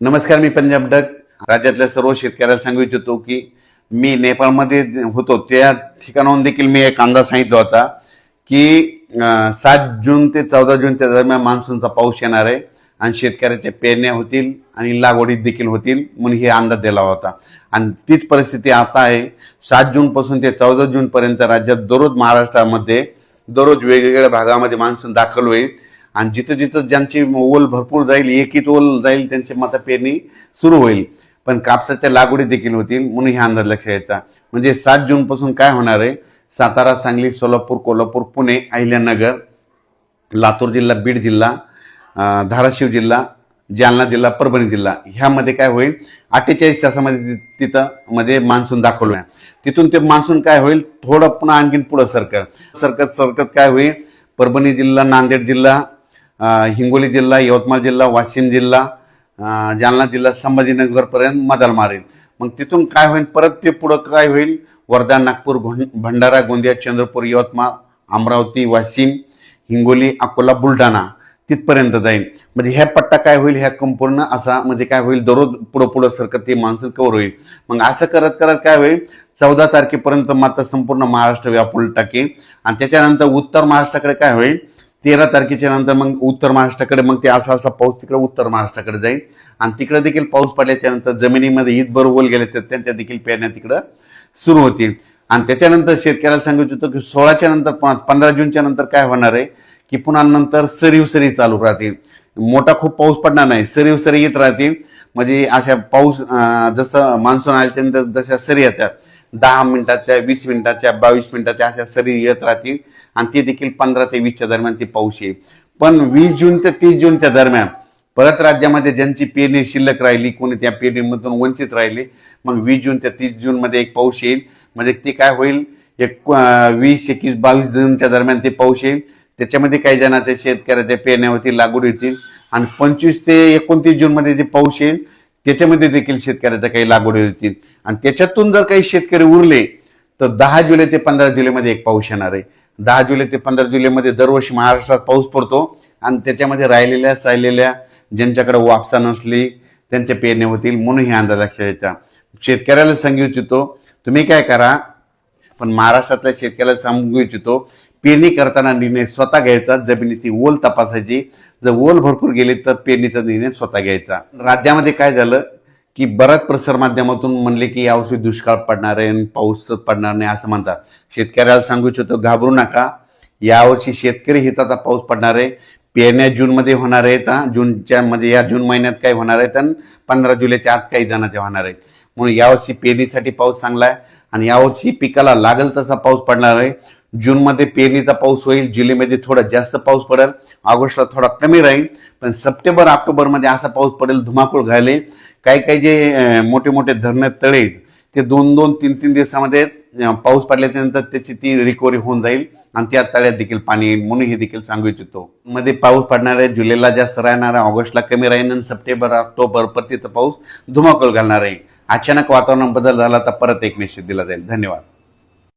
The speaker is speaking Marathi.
नमस्कार, मी पंजाब डक. राज्यातल्या सर्व शेतकऱ्याला सांगू इच्छितो की मी नेपाळमध्ये होतो त्या ठिकाणाहून देखील मी एक अंदाज सांगितला होता की 7 जून ते 14 जून त्या दरम्यान मान्सूनचा पाऊस येणार आहे आणि शेतकऱ्याच्या पेरण्या होतील आणि लागवडी देखील होतील म्हणून हे अंदाज दिला होता. आणि तीच परिस्थिती आता आहे. 7 जून पासून ते 14 जून पर्यंत राज्यात दररोज महाराष्ट्रामध्ये दररोज वेगवेगळ्या भागामध्ये मान्सून दाखल होईल आणि जिथं जिथं ज्यांची ओल भरपूर जाईल, एकीत ओल जाईल, त्यांची माता पेरणी सुरू होईल. पण कापसाच्या लागवडी देखील होतील म्हणून हे अंदाज लक्षात यायचा. म्हणजे 7 जून पासून काय होणार आहे, सातारा, सांगली, सोलापूर, कोल्हापूर, पुणे, अहिल्यानगर, लातूर जिल्हा, बीड जिल्हा, धाराशिव जिल्हा, जालना जिल्हा, परभणी जिल्हा ह्यामध्ये काय होईल, 48 तासामध्ये तिथं मध्ये मान्सून दाखल होईल. तिथून ते मान्सून काय होईल, थोडं पुन्हा आणखीन पुढं सरकत काय होईल, परभणी जिल्हा, नांदेड जिल्हा, हिंगोली जिल्हा, यवतमाळ जिल्हा, वाशिम जिल्हा, जालना जिल्हा, संभाजीनगरपर्यंत मदाल मारेल. मग तिथून काय होईल, परत ते पुढं काय होईल, वर्धा, नागपूर, भंडारा, गोंदिया, चंद्रपूर, यवतमाळ, अमरावती, वाशिम, हिंगोली, अकोला, बुलढाणा तिथपर्यंत जाईल. म्हणजे ह्या पट्टा काय होईल, ह्या संपूर्ण असा म्हणजे काय होईल, दररोज पुढं सरकत ते मान्सून कव्हर होईल. मग असं करत करत काय होईल, 14 तारखेपर्यंत मात्र संपूर्ण महाराष्ट्र व्यापून टाकेल. आणि त्याच्यानंतर उत्तर महाराष्ट्राकडे काय होईल, 13 तारखेच्या नंतर मग उत्तर महाराष्ट्राकडे मग ते असा पाऊस तिकडे उत्तर महाराष्ट्राकडे जाईल. आणि तिकडे देखील पाऊस पडल्याच्या नंतर जमिनीमध्ये ईदभर ओल गेले तर त्यांच्या देखील पेरण्या तिकडं सुरू होतील. आणि त्याच्यानंतर शेतकऱ्याला सांगू इच्छितो की 16च्या नंतर 15 जूनच्या नंतर काय होणार आहे की पुन्हा नंतर सरी चालू राहतील. मोठा खूप पाऊस पडणार नाही, सरी येत राहतील. म्हणजे अशा पाऊस जसं मान्सून आल्याच्या नंतर जशा सरी येतात 10 मिनिटाच्या, 20 मिनिटाच्या, 22 मिनिटाच्या अशा सरी येत राहतील. आणि ते देखील 15 ते 20च्या दरम्यान ते पाऊस येईल. पण 20 जून ते 30 जूनच्या दरम्यान परत राज्यामध्ये ज्यांची पेरणी शिल्लक राहिली, कोणी त्या पेरणीमधून वंचित राहिले, मग 20 जून ते 30 जून मध्ये एक पाऊस येईल. म्हणजे ते काय होईल, 20, 21, 22 जूनच्या दरम्यान ते पाऊस येईल. त्याच्यामध्ये काही जणांच्या शेतकऱ्याच्या पेरण्या होतील, लागवड होतील. आणि 25 ते 29 जून मध्ये जे पाऊस येईल त्याच्यामध्ये देखील शेतकऱ्याच्या काही लागवडी होतील. आणि त्याच्यातून जर काही शेतकरी उरले तर 10 जुलै ते 15 जुलैमध्ये एक पाऊस येणार आहे. 10 जुलै ते 15 जुलैमध्ये दरवर्षी महाराष्ट्रात पाऊस पडतो. आणि त्याच्यामध्ये राहिलेल्या ज्यांच्याकडे वापसा नसली त्यांच्या पेरण्या होतील म्हणून हे अंदाज लक्षात यायचा. शेतकऱ्याला सांगू इच्छितो, तुम्ही काय करा, पण महाराष्ट्रातल्या शेतकऱ्याला सांगू इच्छितो, पेरणी करताना निर्णय स्वतः घ्यायचा, जमिनीची ओल तपासायची. जर ओल भरपूर गेली तर पेरणीचा निर्णय स्वतः घ्यायचा. राज्यामध्ये काय झालं की बऱ्याच प्रसार माध्यमातून म्हणले की यावर्षी दुष्काळ पडणार आहे आणि पाऊस पडणार नाही असं म्हणतात. शेतकऱ्याला सांगू इच्छितो, घाबरू नका. यावर्षी शेतकरी हिताचा पाऊस पडणार आहे. पेरण्या जूनमध्ये होणार आहेत. जूनच्या म्हणजे या जून महिन्यात काय होणार आहेत आणि 15 जुलैच्या आत काही जणांच्या होणार आहेत. म्हणून यावर्षी पेरणीसाठी पाऊस चांगला आहे आणि यावर्षी पिकाला लागल तसा पाऊस पडणार आहे. जूनमध्ये पेरणीचा पाऊस होईल, जुलैमध्ये थोडा जास्त पाऊस पडेल, ऑगस्टला थोडा कमी राहील. पण सप्टेंबर, ऑक्टोबरमध्ये असा पाऊस पडेल धुमाकूळ घालेल. काही जे मोठे धरण तळे ते 2-2, 3-3 दिवसामध्ये पाऊस पडल्यानंतर त्याची ती रिकव्हरी होऊन जाईल आणि त्या तळ्यात देखील पाणी येईल म्हणून हे देखील सांगू इच्छितो. मध्ये पाऊस पडणार आहे, जुलैला जास्त राहणार आहे, ऑगस्टला कमी राहील आणि सप्टेंबर, ऑक्टोबर परतीचा पाऊस धुमाकूळ घालणार आहे. अचानक वातावरण बदल झाला तर परत एक मेसेज दिला जाईल. धन्यवाद.